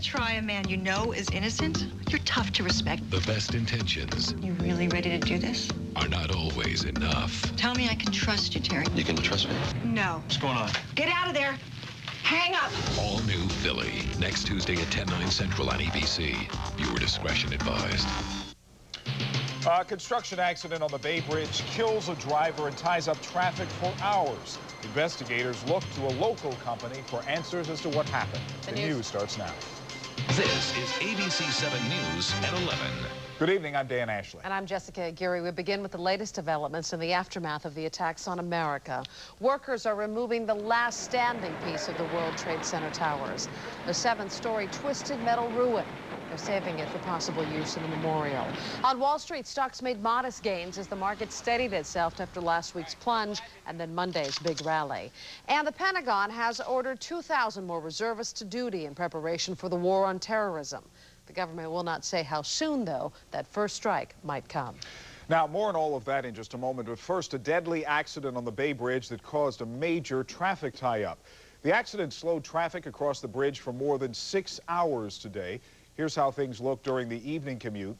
try a man you know is innocent? You're tough to respect. The best intentions You really ready to do this? are not always enough. Tell me I can trust you, Terry. You can trust me? No. What's going on? Get out of there. Hang up. All new Philly, next Tuesday at 10/9 Central on ABC. Viewer discretion advised. A construction accident on the Bay Bridge kills a driver and ties up traffic for hours. Investigators look to a local company for answers as to what happened. The news starts now. This is ABC 7 News at 11. Good evening, I'm Dan Ashley. And I'm Jessica Aguirre. We begin with the latest developments in the aftermath of the attacks on America. Workers are removing the last standing piece of the World Trade Center towers. The 7-story twisted metal ruin. They're saving it for possible use in the memorial. On Wall Street, stocks made modest gains as the market steadied itself after last week's plunge and then Monday's big rally. And the Pentagon has ordered 2,000 more reservists to duty in preparation for the war on terrorism. The government will not say how soon, though, that first strike might come. Now, more on all of that in just a moment, but first, a deadly accident on the Bay Bridge that caused a major traffic tie-up. The accident slowed traffic across the bridge for more than 6 hours today. Here's how things looked during the evening commute.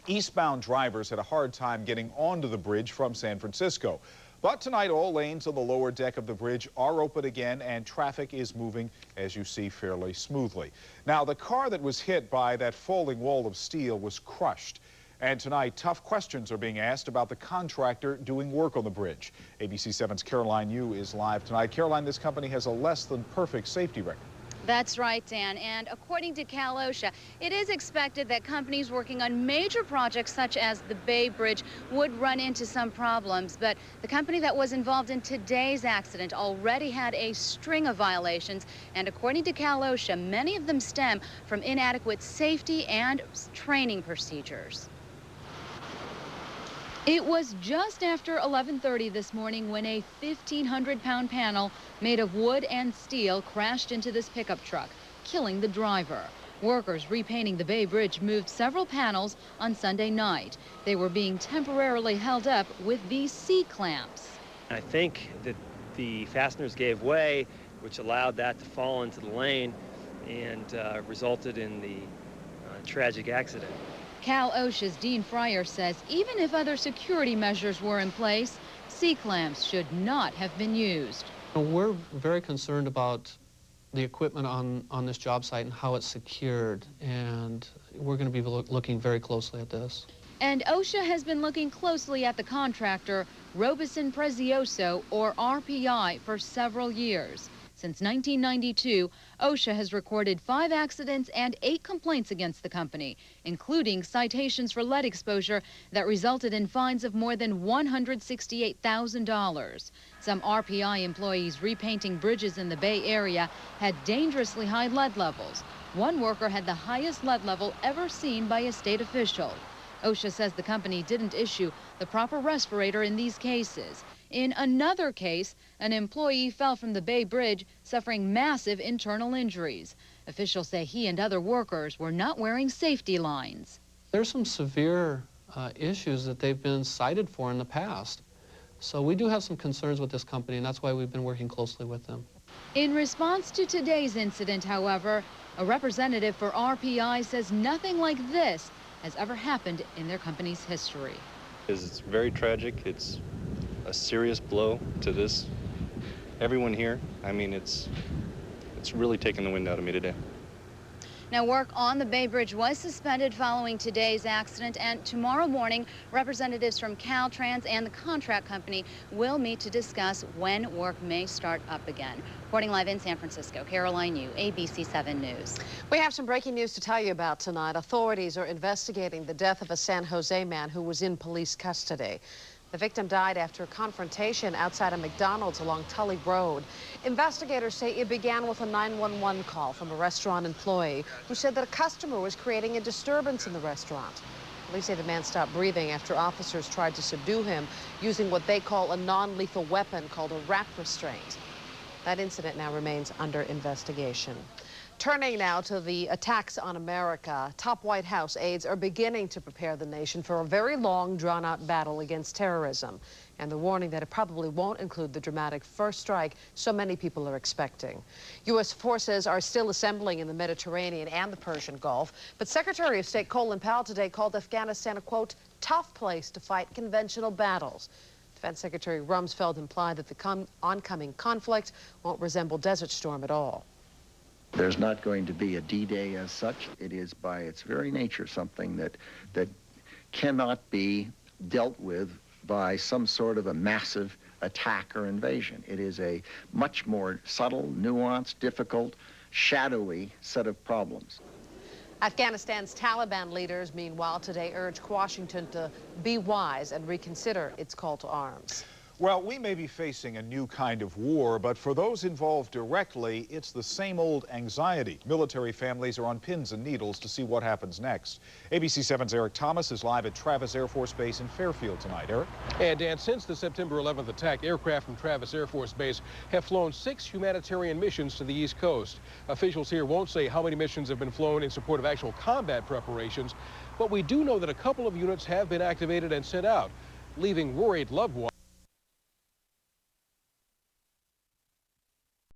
Eastbound drivers had a hard time getting onto the bridge from San Francisco. But tonight, all lanes on the lower deck of the bridge are open again, and traffic is moving, as you see, fairly smoothly. Now, the car that was hit by that falling wall of steel was crushed. And tonight, tough questions are being asked about the contractor doing work on the bridge. ABC 7's Caroline Yu is live tonight. Caroline, this company has a less than perfect safety record. That's right, Dan. And according to Cal OSHA, it is expected that companies working on major projects such as the Bay Bridge would run into some problems. But the company that was involved in today's accident already had a string of violations. And according to Cal OSHA, many of them stem from inadequate safety and training procedures. It was just after 11:30 this morning when a 1,500-pound panel made of wood and steel crashed into this pickup truck, killing the driver. Workers repainting the Bay Bridge moved several panels on Sunday night. They were being temporarily held up with these C-clamps. I think that the fasteners gave way, which allowed that to fall into the lane and resulted in the tragic accident. Cal OSHA's Dean Fryer says even if other security measures were in place, C-clamps should not have been used. We're very concerned about the equipment on this job site and how it's secured, and we're going to be looking very closely at this. And OSHA has been looking closely at the contractor, Robeson Prezioso, or RPI, for several years. Since 1992, OSHA has recorded 5 accidents and 8 complaints against the company, including citations for lead exposure that resulted in fines of more than $168,000. Some RPI employees repainting bridges in the Bay Area had dangerously high lead levels. One worker had the highest lead level ever seen by a state official. OSHA says the company didn't issue the proper respirator in these cases. In another case, an employee fell from the Bay Bridge, suffering massive internal injuries. Officials say he and other workers were not wearing safety lines. There's some severe issues that they've been cited for in the past. So we do have some concerns with this company, and that's why we've been working closely with them. In response to today's incident, however, a representative for RPI says nothing like this has ever happened in their company's history. It's very tragic. It's a serious blow to everyone here. I mean, it's really taken the wind out of me today. Now, work on the Bay Bridge was suspended following today's accident, and tomorrow morning, representatives from Caltrans and the contract company will meet to discuss when work may start up again. Reporting live in San Francisco, Caroline Yu, ABC 7 News. We have some breaking news to tell you about tonight. Authorities are investigating the death of a San Jose man who was in police custody. The victim died after a confrontation outside a McDonald's along Tully Road. Investigators say it began with a 911 call from a restaurant employee who said that a customer was creating a disturbance in the restaurant. Police say the man stopped breathing after officers tried to subdue him using what they call a non-lethal weapon called a rack restraint. That incident now remains under investigation. Turning now to the attacks on America, top White House aides are beginning to prepare the nation for a very long, drawn-out battle against terrorism, and the warning that it probably won't include the dramatic first strike so many people are expecting. U.S. forces are still assembling in the Mediterranean and the Persian Gulf, but Secretary of State Colin Powell today called Afghanistan a, quote, tough place to fight conventional battles. Defense Secretary Rumsfeld implied that the oncoming conflict won't resemble Desert Storm at all. There's not going to be a D-Day as such. It is by its very nature something that cannot be dealt with by some sort of a massive attack or invasion. It is a much more subtle, nuanced, difficult, shadowy set of problems. Afghanistan's Taliban leaders, meanwhile, today urged Washington to be wise and reconsider its call to arms. Well, we may be facing a new kind of war, but for those involved directly, it's the same old anxiety. Military families are on pins and needles to see what happens next. ABC 7's Eric Thomas is live at Travis Air Force Base in Fairfield tonight. Eric? And Dan, since the September 11th attack, aircraft from Travis Air Force Base have flown 6 humanitarian missions to the East Coast. Officials here won't say how many missions have been flown in support of actual combat preparations, but we do know that a couple of units have been activated and sent out, leaving worried loved ones.